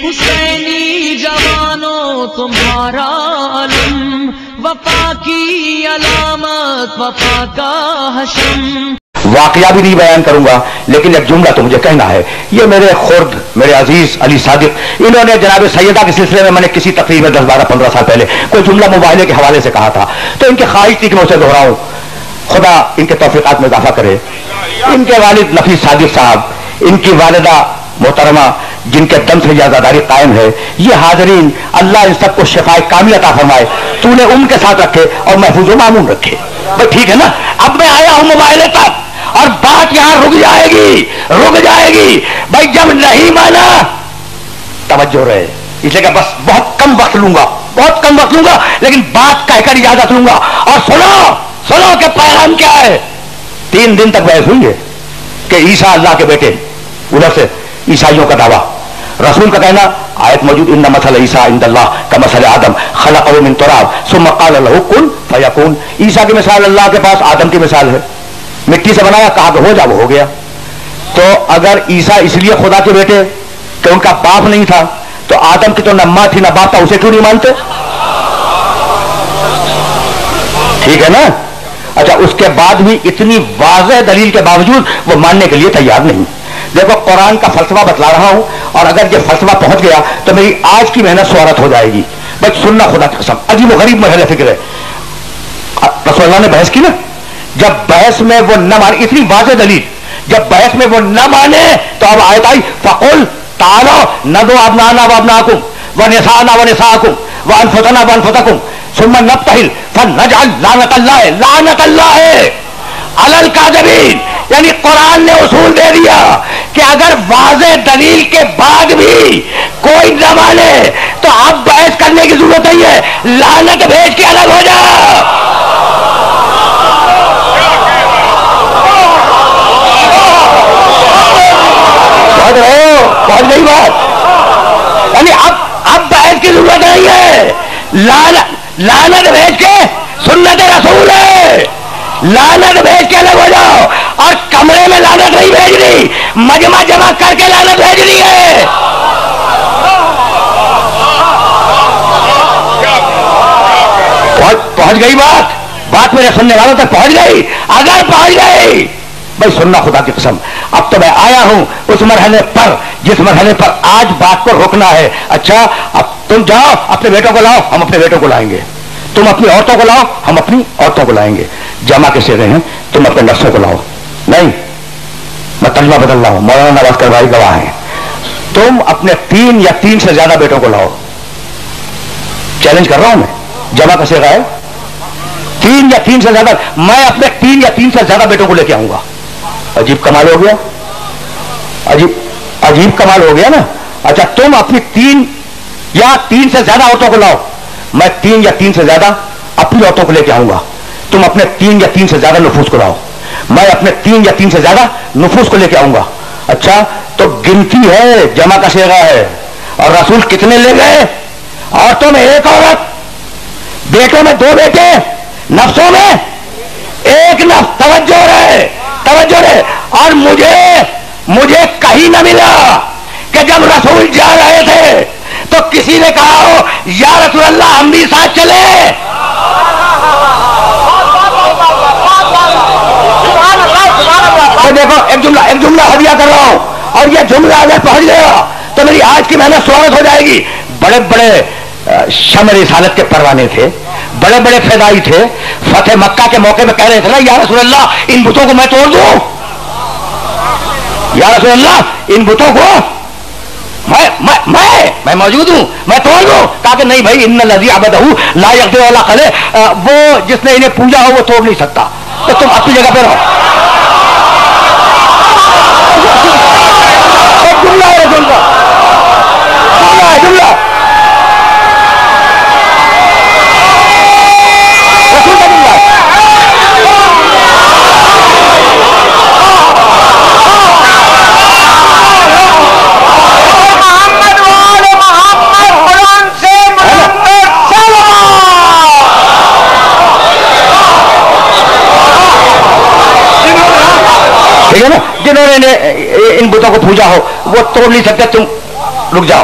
حسینی جوانوں تمہارا علم، وفا کی علامت وفا کا حشم۔ واقعہ بھی نہیں بیان کروں گا، لیکن ایک جملہ تو مجھے کہنا ہے۔ یہ میرے خرد، میرے عزیز علی صادق، انہوں نے جناب سیدہ کے سلسلے میں نے کسی تقریر میں 10-12-15 سال پہلے کوئی جملہ مباہلے کے حوالے سے کہا تھا، تو ان کی خواہش تھی کہ میں اسے دہراؤں۔ خدا ان کے توفیقات میں اضافہ کرے۔ ان کے والد نفیس صادق صاحب، ان کی والدہ محترمہ جن کے دم سے یہ عزاداری قائم ہے، یہ حاضرین اللہ ان سب کو شفائے کامل عطا فرمائے، تو انہیں ان کے ساتھ رکھے اور محفوظ و معمون رکھے۔ بھائی ٹھیک ہے نا، اب میں آیا ہوں مباہلے تک، اور بات یہاں رک جائے گی بھائی جب نہیں مانا توجہ رہے، اس لیے کہ بس بہت کم وقت لوں گا لیکن بات کہہ کر اجازت لوں گا۔ اور سنو کہ پیغام کیا ہے۔ 3 دن تک بحث ہوئی ہے کہ عیسیٰ اللہ کے بیٹے، ادھر سے عیسائیوں کا دعویٰ، رسول کا کہنا آیت موجود ان مثل عیسیٰ عند اللہ کمثل آدم خلقہ من تراب ثم قال له کن فیکون۔ عیسیٰ کی مثال اللہ کے پاس آدم کی مثال ہے، مٹی سے بنایا، کہا کہ ہو جا، وہ ہو گیا۔ تو اگر عیسیٰ اس لیے خدا کے بیٹے کہ ان کا باپ نہیں تھا، تو آدم کی تو نہ ماں تھی نہ باپ تھا، اسے کیوں نہیں مانتے؟ ٹھیک ہے نا؟ اچھا، اس کے بعد بھی اتنی واضح دلیل کے باوجود وہ ماننے کے لیے تیار نہیں۔ دیکھو قرآن کا فلسفہ بتلا رہا ہوں، اور اگر یہ فلسفہ پہنچ گیا تو میری آج کی محنت سوارت ہو جائے گی۔ بھائی سننا خدا کی قسم، عجیب و غریب مرحلہ فکر ہے۔ رسول اللہ نے بحث کی نا، جب بحث میں وہ نہ مانے، اتنی واضح دلیل، جب بحث میں وہ نہ مانے تو اب آیت آئی فقل تعالوا ندعو ابناءنا وابناءکم ونساءنا ونساءکم وانفسنا وانفسکم ثم نبتہل فنجعل لعنت اللہ علی الکاذبین۔ یعنی قرآن نے اصول دے دیا کہ اگر واضح دلیل کے بعد بھی کوئی نہ مانے تو اب بحث کرنے کی ضرورت نہیں ہے، لعنت بھیج کے الگ ہو جا۔ پہنچ گئی بات، یعنی اب بحث کی ضرورت نہیں ہے، لعنت بھیج کے سنت رسول ہے، لعنت بھیج کے الگ ہو جاؤ۔ اور کمرے میں لعنت نہیں بھیجنی، مجمع جمع کر کے لعنت بھیجنی ہے۔ پہنچ گئی بات میرے سننے والوں تک پہنچ گئی؟ اگر پہنچ گئی بھائی سننا خدا کی قسم، اب تو میں آیا ہوں اس مرحلے پر جس مرحلے پر آج بات کو روکنا ہے۔ اچھا، اب تم جاؤ اپنے بیٹوں کو لاؤ، ہم اپنے بیٹوں کو لائیں گے، تم اپنی عورتوں کو لاؤ، ہم اپنی عورتوں کو لائیں گے، جمع کے سیرے ہیں، تم اپنے نفسوں کو لاؤ۔ نہیں، میں ترجمہ بدل رہا ہوں، مولانا نواز کروائی گواہ ہیں، تم اپنے 3 یا 3 سے زیادہ بیٹوں کو لاؤ۔ چیلنج کر رہا ہوں میں، جمع کا سیرا ہے، 3 یا 3 سے زیادہ، میں اپنے 3 یا 3 سے زیادہ بیٹوں کو لے کے آؤں گا۔ عجیب کمال ہو گیا، عجیب کمال ہو گیا نا۔ اچھا، تم اپنی 3 یا 3 سے زیادہ عورتوں کو لاؤ، میں 3 یا 3 سے زیادہ اپنی عورتوں کو لے کے آؤں گا۔ تم اپنے 3 یا 3 سے زیادہ نفوس کو لاؤ، میں اپنے 3 یا 3 سے زیادہ نفوس کو لے کے آؤں گا۔ اچھا، تو گنتی ہے، جمع کا صیغہ ہے، اور رسول کتنے لے گئے؟ عورتوں میں 1 عورت، بیٹوں میں 2 بیٹے، نفسوں میں 1 نفس۔ توجہ رہے۔ اور مجھے کہیں نہ ملا کہ جب رسول جا رہے تھے تو کسی نے کہا ہو یا رسول اللہ ہم بھی ساتھ چلے۔ دیکھو ایک جملہ ہدیہ کر رہا ہوں، اور یہ جملہ اگر پہنچ گیا تو میری آج کی محنت سوارت ہو جائے گی۔ بڑے بڑے شمع رسالت کے پروانے تھے، بڑے بڑے فدائی تھے، فتح مکہ کے موقع میں کہہ رہے تھے نا یا رسول اللہ ان بتوں کو میں توڑ دوں، یا رسول اللہ ان بتوں کو میں موجود ہوں، میں توڑ دوں۔ کہا کہ نہیں بھائی، ان الذی عبدہ لا یقدر علی خلق، وہ جس نے انہیں پوجا ہو وہ توڑ نہیں سکتا، تو تم اپنی جگہ پہ رہو۔ جملہ ہے رسول کا، جملہ ٹھیک ہے نا، جنہوں نے ان بتوں کو پوجا ہو وہ توڑ نہیں سکتے، تم رک جاؤ۔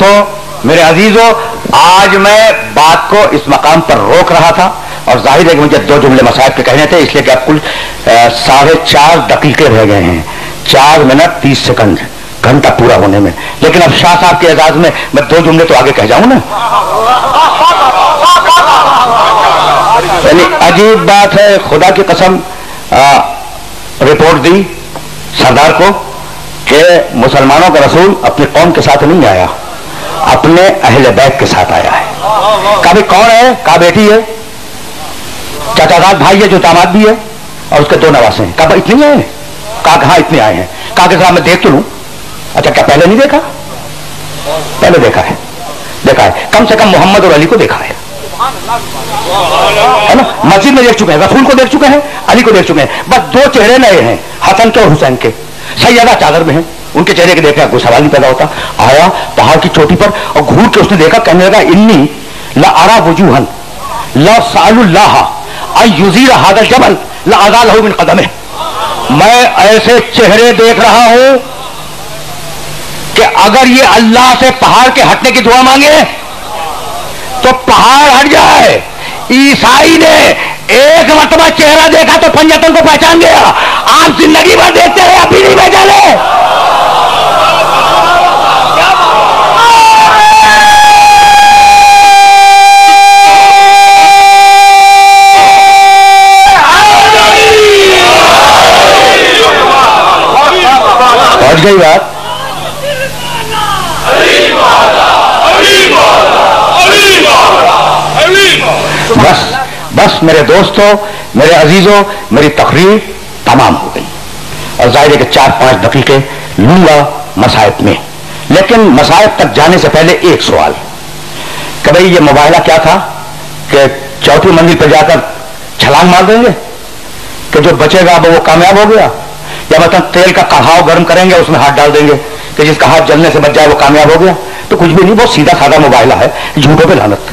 دوستوں، میرے عزیزوں، آج میں بات کو اس مقام پر روک رہا تھا اور ظاہر ہے کہ مجھے 2 جملے مسائل کے کہنے تھے، اس لیے کہ اب کل 4.5 دقیقے رہ گئے ہیں، 4 منٹ 30 سیکنڈ، گھنٹہ پورا ہونے میں. لیکن اب شاہ صاحب کے اعزاز میں 2 جملے تو آگے کہہ جاؤں نا. یعنی عجیب بات ہے، خدا کی قسم. رپورٹ دی سردار کو کہ مسلمانوں کا رسول اپنی قوم کے ساتھ نہیں آیا، اپنے اہل بیت کے ساتھ آیا ہے. کہا بھی کون ہے؟ کہا بیٹی ہے، چچا داد بھائی ہے جو داماد بھی ہے، اور اس کے 2 نواسے ہیں. کہا اتنے آئے ہیں؟ کہا ہاں اتنے آئے ہیں. کہا کہ صاحب میں دیکھ تو لوں. اچھا کیا پہلے نہیں دیکھا؟ پہلے دیکھا ہے، دیکھا ہے. کم سے کم محمد اور علی کو دیکھا ہے نا. مسجد میں دیکھ چکے ہیں، رسول کو دیکھ چکے ہیں، علی کو دیکھ چکے ہیں. بس 2 چہرے نئے ہیں، حسن کے اور حسین کے. سیدہ چادر میں ہیں، ان کے چہرے کے دیکھا کوئی سوال نہیں پیدا ہوتا. آیا پہاڑ کی چوٹی پر اور گھور کے اس نے دیکھا، کہنے لگا انی لارا وجوہن لا سأل اللہ ان یزیل ھذا الجبل لازالہ من قدمہ. میں ایسے چہرے دیکھ رہا ہوں کہ اگر یہ اللہ سے پہاڑ کے ہٹنے کی دعا مانگے تو پہاڑ ہٹ جائے. عیسائی نے ایک مرتبہ چہرہ دیکھا تو پنجتن کو پہچان گیا. آپ زندگی بھر دیکھتے رہے، ابھی نہیں پہچانے. پہنچ گئی بات. بس میرے دوستوں، میرے عزیزوں، میری تقریر تمام ہو گئی اور ظاہر ہے کہ 4-5 دقیقے لوں گا مسائب میں. لیکن مسائب تک جانے سے پہلے ایک سوال کہ بھئی یہ مباہلہ کیا تھا کہ 4تھی منزل پہ جا کر چھلانگ مار دیں گے کہ جو بچے گا وہ کامیاب ہو گیا، یا مطلب تیل کا کڑھاؤ گرم کریں گے اس میں ہاتھ ڈال دیں گے کہ جس کا ہاتھ جلنے سے بچ جائے وہ کامیاب ہو گیا. تو کچھ بھی نہیں، بہت سیدھا سادہ مباہلہ ہے، جھوٹوں پہ لعنت.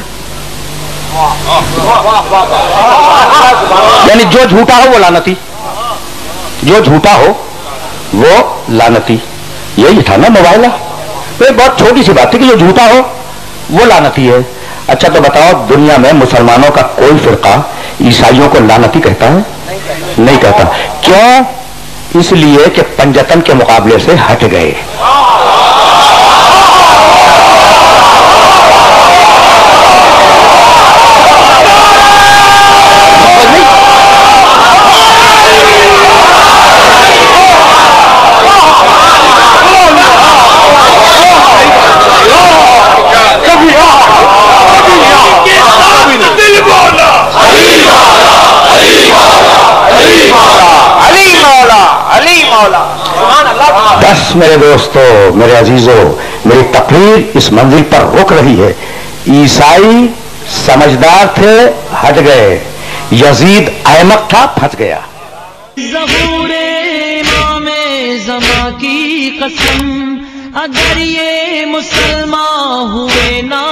یعنی جو جھوٹا ہو وہ لعنتی، جو جھوٹا ہو وہ لعنتی. یہی تھا نا مباہلہ. بہت چھوٹی سی بات تھی کہ جو جھوٹا ہو وہ لعنتی ہے. اچھا تو بتاؤ، دنیا میں مسلمانوں کا کوئی فرقہ عیسائیوں کو لعنتی کہتا ہے؟ نہیں کہتا. کیوں؟ اس لیے کہ پنجتن کے مقابلے سے ہٹ گئے. بس میرے دوستو، میرے عزیزوں، میری تقریر اس منزل پر رک رہی ہے. عیسائی سمجھدار تھے، ہٹ گئے. یزید احمق تھا، پھنس گیا. ظہور امام زمان کی قسم، اگر یہ مسلمان ہوئے نہ